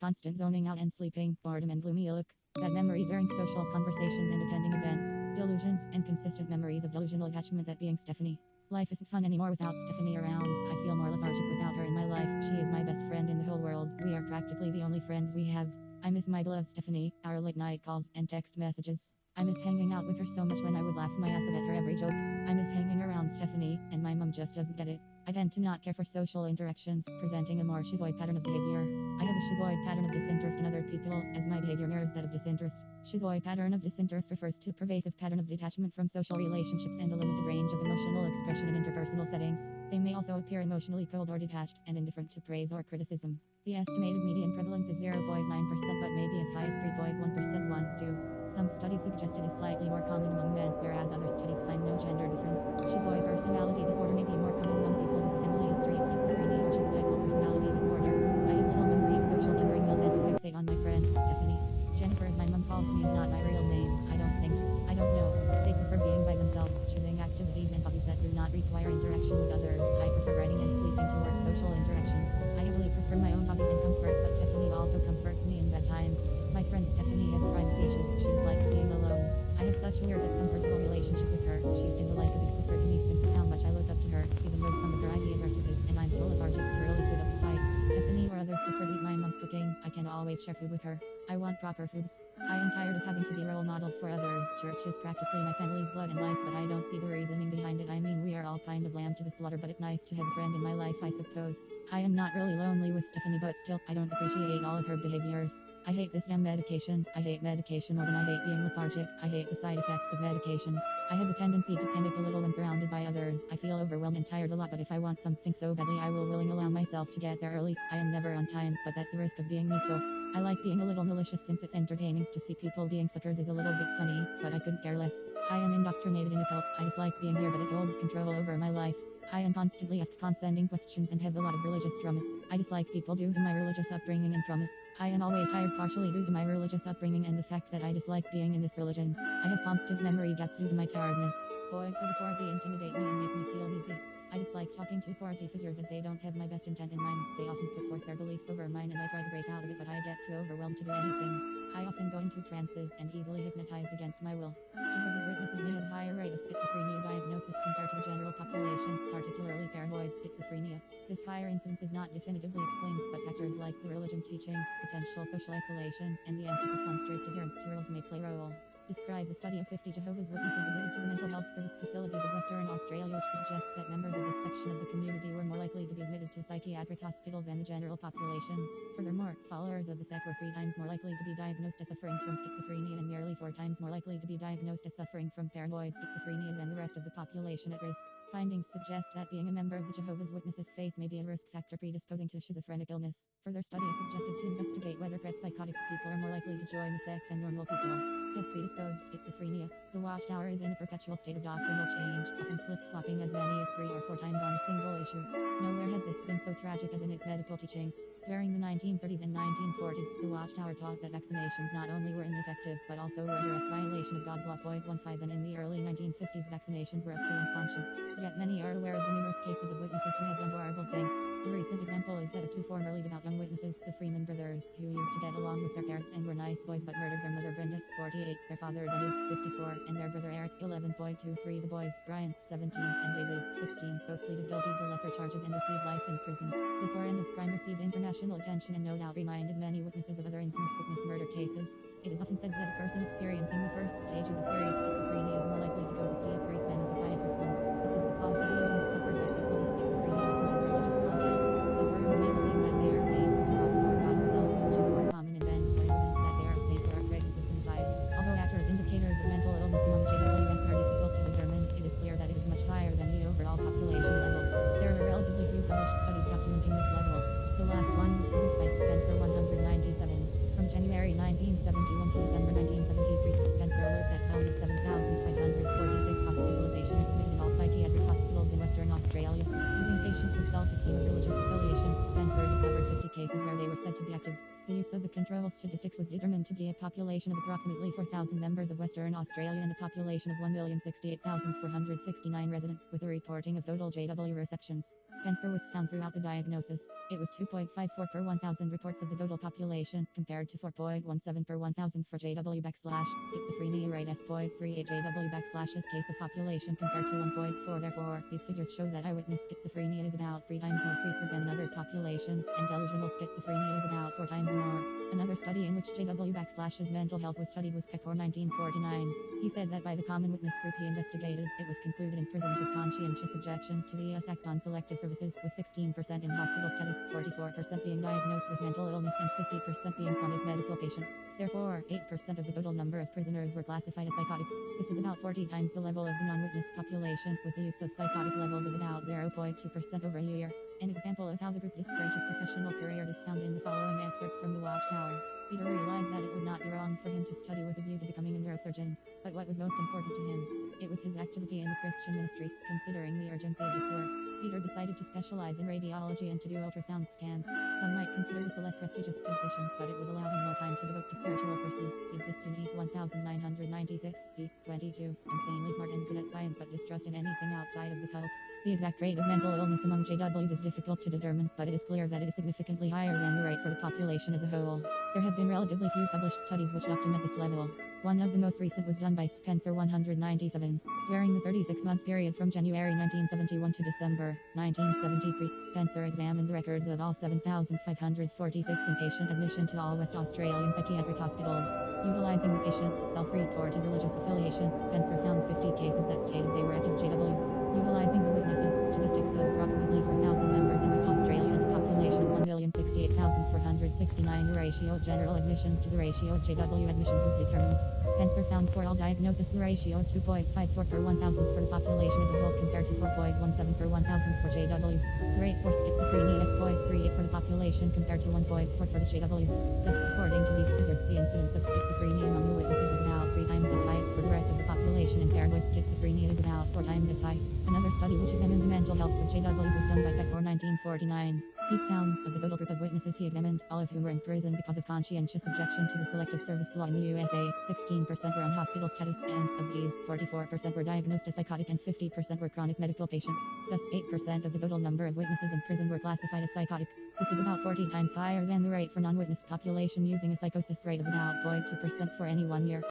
Constant zoning out and sleeping, boredom and gloomy look. Bad memory during social conversations and attending events. Delusions and consistent memories of delusional attachment. That being Stephanie. Life isn't fun anymore without Stephanie around. I feel more lethargic without her in my life. She is my best friend in the whole world. We are practically the only friends we have. I miss my beloved Stephanie, our late night calls and text messages. I miss hanging out with her so much when I would laugh my ass off at her every joke. I miss hanging around Stephanie, and my mum just doesn't get it. I tend to not care for social interactions, presenting a more schizoid pattern of behavior. I have a schizoid pattern of disinterest in other people, as my behavior mirrors that of disinterest. Schizoid pattern of disinterest refers to a pervasive pattern of detachment from social relationships and a limited range of emotional expression in interpersonal settings. They may also appear emotionally cold or detached and indifferent to praise or criticism. The estimated median prevalence is 0.9%, but may be as high as 3.1%. 1. 2. Some studies suggest it is slightly more common among men, whereas other studies find no gender difference. Schizoid personality disorder may be more common among people with a family history of schizophrenia, which is a type of personality disorder. I have little memory of social gatherings. I'll tend to fixate on my friend, Stephanie. Jennifer, as my mum calls me, is not my real name. I don't think. I don't know. They prefer being by themselves, choosing activities and hobbies that do not require interaction with others. I prefer writing and sleeping towards social interaction. I heavily prefer my own hobbies and comfort, but Stephanie also comforts me in bad times. My friend Stephanie has privacy issues. She dislikes being alone. I have such a weird but comfortable relationship with her. She's been like a big sister to me since how much I look up to her, even though some of her ideas are stupid, and I'm too lethargic to really put up a fight. Stephanie or others prefer to eat my mom's cooking. I can always share food with her. I want proper foods. I am tired of having to be a role model for others. Church is practically my family's blood and life, but I don't see the reasoning behind it. I mean, we are all kind of lambs to the slaughter, but it's nice to have a friend in my life, I suppose. I am not really lonely with Stephanie, but still, I don't appreciate all of her behaviors. I hate this damn medication. I hate medication more than I hate being lethargic. I hate the side effects of medication. I have a tendency to panic a little when surrounded by others. I feel overwhelmed and tired a lot, but if I want something so badly, I will willingly allow myself to get there early. I am never on time, but that's the risk of being me, so I like being a little malicious since it's entertaining. To see people being suckers is a little bit funny, but I couldn't care less. I am indoctrinated in a cult. I dislike being here, but it holds control over my life. I am constantly asked condescending questions and have a lot of religious trauma. I dislike people due to my religious upbringing and trauma. I am always tired partially due to my religious upbringing and the fact that I dislike being in this religion. I have constant memory gaps due to my tiredness. Points of authority intimidate me and make me feel uneasy. I dislike talking to authority figures as they don't have my best intent in mind. They often put forth their beliefs over mine and I try to break out of it, but I get too overwhelmed to do anything. I often go into trances and easily hypnotize against my will. Jehovah's Witnesses may have a higher rate of schizophrenia diagnosis compared to the general population, particularly paranoid schizophrenia. This higher incidence is not definitively explained, but factors like the religion's teachings, potential social isolation, and the emphasis on strict adherence to rules may play a role. Describes a study of 50 Jehovah's Witnesses admitted to the mental health service facilities of Western Australia, which suggests that members of this section of the community were more likely to be admitted to a psychiatric hospital than the general population. Furthermore, followers of the sect were 3 times more likely to be diagnosed as suffering from schizophrenia and nearly 4 times more likely to be diagnosed as suffering from paranoid schizophrenia than the rest of the population at risk. Findings suggest that being a member of the Jehovah's Witnesses faith may be a risk factor predisposing to schizophrenic illness. Further studies suggested to investigate whether psychotic people are more likely to join the sect than normal people have predisposed schizophrenia. The Watchtower is in a perpetual state of doctrinal change, often flip-flopping as many as 3 or 4 times on a single issue. Nowhere has this been so tragic as in its medical teachings. During the 1930s and 1940s, the Watchtower taught that vaccinations not only were ineffective, but also were a direct violation of God's law. 15, and in the early 1950s, vaccinations were up to one's conscience. Yet many are aware of the numerous cases of witnesses who have done horrible things. A recent example is that of 2 formerly devout young witnesses, the Freeman brothers, who used to get along with their parents and were nice boys but murdered their mother Brenda, 48, their father Dennis, 54, and their brother Eric, 11.23. The boys, Brian, 17, and David, 16, both pleaded guilty to lesser charges and received life in prison. This horrendous crime received international attention and no doubt reminded many witnesses of other infamous witness murder cases. It is often said that a person experiencing the first stages of serious schizophrenia is more likely to go to see a priest than a psychiatrist. This is because the delusions suffered by people with schizophrenia often have religious content. Sufferers may believe that they are sane, a prophet or God himself, which is more common in men, but in women, that they are a saint or are pregnant with the Messiah. Although accurate indicators of mental illness among JWS are difficult to determine, it is clear that it is much higher than the overall population level. There are relatively few published studies documenting this level. The last one was published by Spencer 197. From January 1971 to December 1973, Spencer looked at 7,546 hospitalizations admitted in all psychiatric hospitals in Western The use of the control statistics was determined to be a population of approximately 4,000 members of Western Australia and a population of 1,068,469 residents, with a reporting of total JW resections. Spencer was found throughout the diagnosis. It was 2.54 per 1,000 reports of the total population, compared to 4.17 per 1,000 for JW schizophrenia rate S.38 JW his case of population compared to 1.4. Therefore, these figures show that eyewitness schizophrenia is about 3 times more frequent than in other populations, and delusional schizophrenia is about 4 times more. Another study in which JW mental health was studied was Pecor 1949. He said that by the common witness group he investigated, it was concluded in prisons of conscientious objections to the Act on Selective Services, with 16% in hospital status, 44% being diagnosed with mental illness, and 50% being chronic medical patients. Therefore, 8% of the total number of prisoners were classified as psychotic. This is about 40 times the level of the non-witness population, with the use of psychotic levels of about 0.2% over a year. An example of how the group discourages professional careers is found in the following excerpt from The Watchtower. Peter realized that it would not be wrong for him to study with a view to becoming a neurosurgeon. But what was most important to him? It was his activity in the Christian ministry. Considering the urgency of this work, Peter decided to specialize in radiology and to do ultrasound scans. Some might consider this a less prestigious position, but it would allow him more time to devote to spiritual pursuits. Is this unique 1996, p. 22, insanely smart and good at science but distrust in anything outside of the cult? The exact rate of mental illness among JWs is difficult to determine, but it is clear that it is significantly higher than the rate for the population as a whole. There have been relatively few published studies which document this level. One of the most recent was done by Spencer 197. During the 36-month period from January 1971 to December 1973, Spencer examined the records of all 7,546 inpatient admission to all West Australian psychiatric hospitals. Utilizing the patient's self-reported religious affiliation, Spencer found 50 cases that stated they were active JWs. Utilizing the witnesses' statistics of approximately 4,000 members in West Australia and a population of 1,068,469, the ratio of general admissions to the ratio of JW admissions was determined. Spencer found for all diagnoses a ratio of 2.54 per 1,000 for the population as a whole compared to 4.17 per 1,000 for JWs. The rate for schizophrenia is 0.38 for the population compared to 1.4 for the JWs. Thus, according to these figures, the incidence of schizophrenia among the witnesses is about 3 times as high as for the rest of the population, and paired with schizophrenia is about 4 times as high. Another study which examined the mental health of JWs was done by Pecor 1949. He found, of the total group of witnesses he examined, all of whom were in prison because of conscientious objection to the Selective Service Law in the USA, 16% were on hospital status, and, of these, 44% were diagnosed as psychotic and 50% were chronic medical patients. Thus, 8% of the total number of witnesses in prison were classified as psychotic. This is about 40 times higher than the rate for non-witness population, using a psychosis rate of about 0.2% for any 1 year.